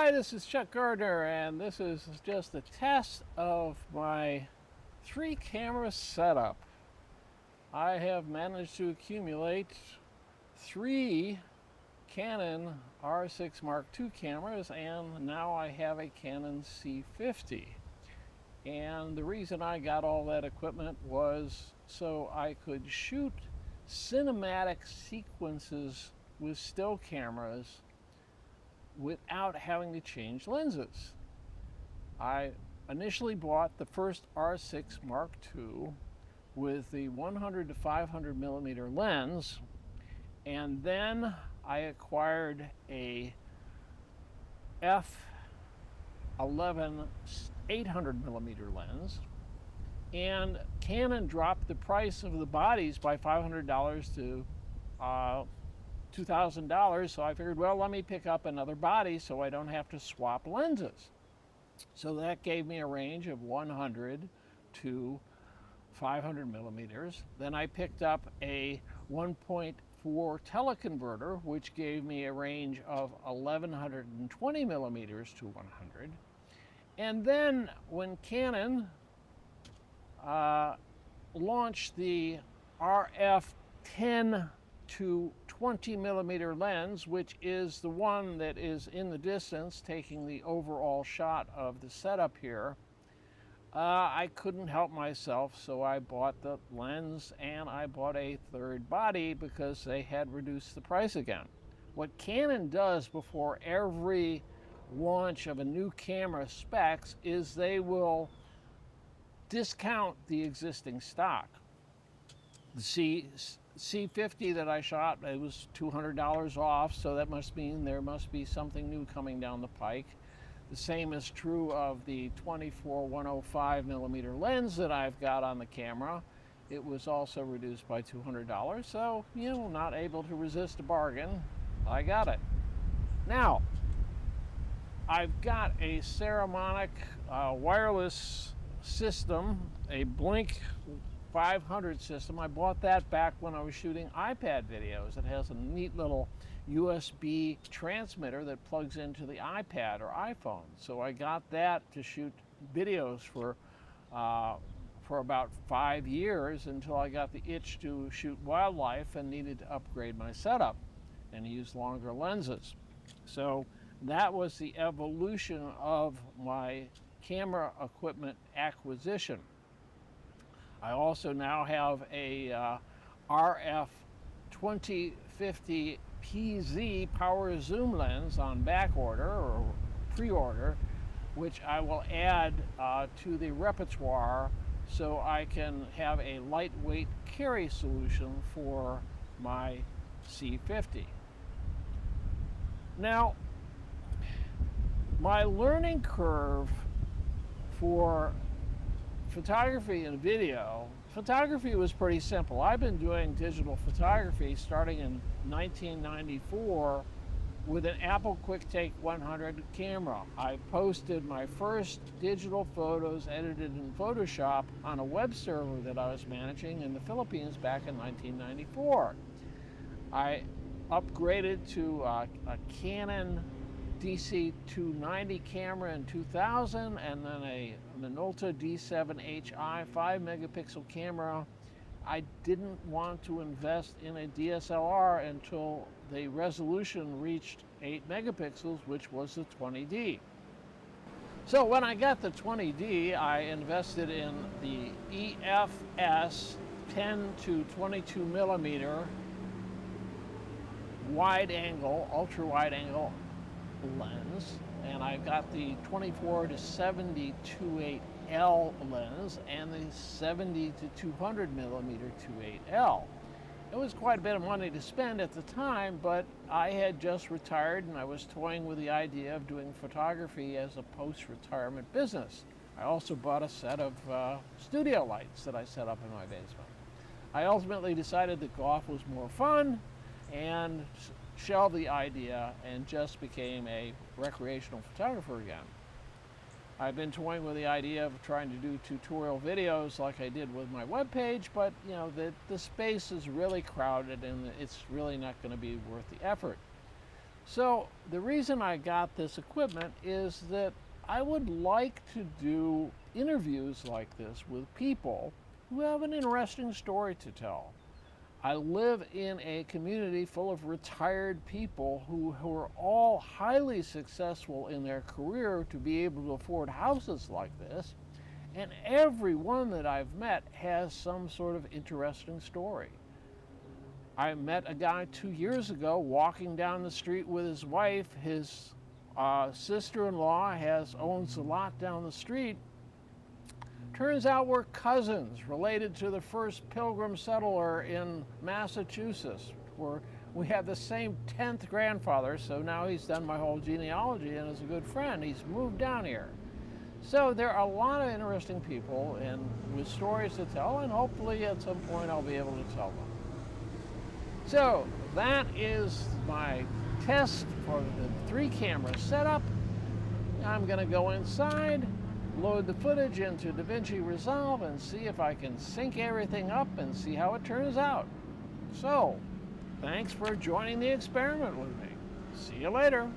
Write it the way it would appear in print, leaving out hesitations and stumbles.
Hi, this is Chuck Gardner, and this is just a test of my 3-camera setup. I have managed to accumulate 3 Canon R6 Mark II cameras, and now I have a Canon C50. And the reason I got all that equipment was so I could shoot cinematic sequences with still cameras without having to change lenses. I initially bought the first R6 Mark II with the 100 to 500 millimeter lens, and then I acquired a f11 800 millimeter lens, and Canon dropped the price of the bodies by $500 to $2,000, so I figured, well, let me pick up another body so I don't have to swap lenses. So that gave me a range of 100 to 500 millimeters. Then I picked up a 1.4 teleconverter, which gave me a range of 1120 millimeters to 100. And then when Canon launched the RF10 to 20 millimeter lens, which is the one that is in the distance taking the overall shot of the setup here, I couldn't help myself, so I bought the lens and I bought a third body because they had reduced the price again. What Canon does before every launch of a new camera specs is they will discount the existing stock. The C50 that I shot, it was $200 off, so that must mean there must be something new coming down the pike. The same is true of the 24-105 millimeter lens that I've got on the camera. It was also reduced by $200, so, not able to resist a bargain. I got it. Now, I've got a Saramonic wireless system, a Blink 500 system. I bought that back when I was shooting iPad videos. It has a neat little USB transmitter that plugs into the iPad or iPhone. So I got that to shoot videos for about 5 years until I got the itch to shoot wildlife and needed to upgrade my setup and use longer lenses. So that was the evolution of my camera equipment acquisition. I also now have a RF 2050 PZ power zoom lens on back order or pre-order, which I will add to the repertoire so I can have a lightweight carry solution for my C50. Now, my learning curve for photography and video, photography was pretty simple. I've been doing digital photography starting in 1994 with an Apple QuickTake 100 camera. I posted my first digital photos edited in Photoshop on a web server that I was managing in the Philippines back in 1994. I upgraded to a Canon DC290 camera in 2000, and then a Minolta D7HI 5 megapixel camera. I didn't want to invest in a DSLR until the resolution reached 8 megapixels, which was the 20D. So when I got the 20D, I invested in the EFS 10 to 22 millimeter wide angle, ultra wide angle lens, and I've got the 24 to 70 2.8L lens and the 70 to 200 millimeter 2.8L. It was quite a bit of money to spend at the time, but I had just retired and I was toying with the idea of doing photography as a post-retirement business. I also bought a set of studio lights that I set up in my basement. I ultimately decided that golf was more fun and shelved the idea and just became a recreational photographer again. I've been toying with the idea of trying to do tutorial videos like I did with my webpage, but the space is really crowded and it's really not going to be worth the effort. So the reason I got this equipment is that I would like to do interviews like this with people who have an interesting story to tell. I live in a community full of retired people who are all highly successful in their career to be able to afford houses like this, and every one that I've met has some sort of interesting story. I met a guy 2 years ago walking down the street with his wife. His sister-in-law owns a lot down the street. Turns out we're cousins, related to the first Pilgrim settler in Massachusetts, where we have the same 10th grandfather, so now he's done my whole genealogy and is a good friend. He's moved down here. So there are a lot of interesting people and with stories to tell, and hopefully at some point I'll be able to tell them. So that is my test for the 3-camera setup. I'm going to go inside, load the footage into DaVinci Resolve, and see if I can sync everything up and see how it turns out. So, thanks for joining the experiment with me. See you later.